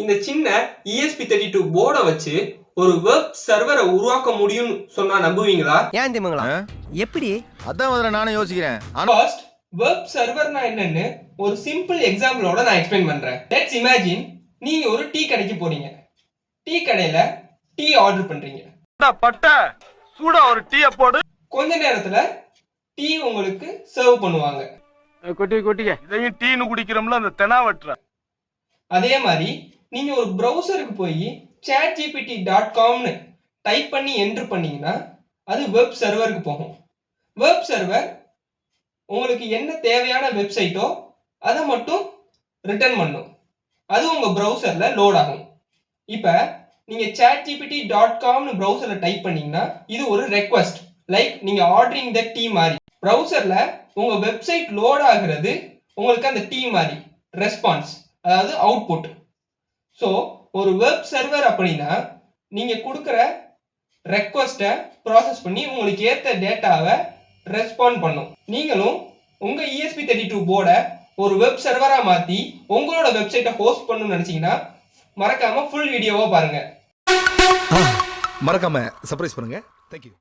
இந்த சின்ன ESP32 போர்டை வச்சு ஒரு வெப் சர்வரை உருவாக்க முடியும்னு சொன்னா நம்புவீங்களா? ஏன் திமுங்களா எப்படி? அதான் முதல்ல நானும் யோசிக்கிறேன். ஃபர்ஸ்ட் வெப் சர்வர்னா என்னன்னு ஒரு சிம்பிள் எக்ஸாம்பிளோட நான் எக்ஸ்பிளைன் பண்றேன். லெட்ஸ் இமேஜின் நீங்க ஒரு டீ கடைக்கு போறீங்க. டீ கடையில டீ ஆர்டர் பண்றீங்க. சூடா ஒரு டீ போடு. கொஞ்ச நேரத்துல டீ உங்களுக்கு சர்வ் பண்ணுவாங்க. கொட்டிக்க இதையும் டீன்னு குடிக்கிறோம்ல அந்த தெனாவற்ற. அதே மாதிரி நீங்க ஒரு ப்ரௌசருக்கு போய் chatgpt.comனு டைப் பண்ணி என்டர் பண்ணீங்கன்னா அது வெப் சர்வருக்கு போகும். வெப் சர்வர் உங்களுக்கு என்ன தேவையான வெப்சைட்டோ அதை மட்டும் ரிட்டர்ன் பண்ணும். அது உங்க ப்ரௌசர்ல லோட் ஆகும். இப்போ நீங்க chatgpt.comனு ப்ரௌசர்ல டைப் பண்ணீங்கன்னா இது ஒரு ரெக்வெஸ்ட், லைக் நீங்க ஆர்டரிங் த டீ மாதிரி. ப்ரௌசர்ல உங்க வெப்சைட் லோட் ஆகுறது உங்களுக்கு அந்த டீ மாதிரி ரெஸ்பான்ஸ், அதாவது அவுட்புட். ஸோ ஒரு வெப் சர்வர் அப்படின்னா நீங்க கொடுக்குற ரெக்வஸ்ட்டை ப்ராசஸ் பண்ணி உங்களுக்கு ஏற்ற டேட்டாவை ரெஸ்பாண்ட் பண்ணும். நீங்களும் உங்க ESP32 போர்டை ஒரு வெப் சர்வரா மாத்தி உங்களோட வெப்சைட்டை ஹோஸ்ட் பண்ணணும்னு நினைச்சீங்கன்னா மறக்காம ஃபுல் வீடியோவா பாருங்க. மறக்காம சர்ப்ரைஸ் பண்ணுங்க. தேங்க்யூ.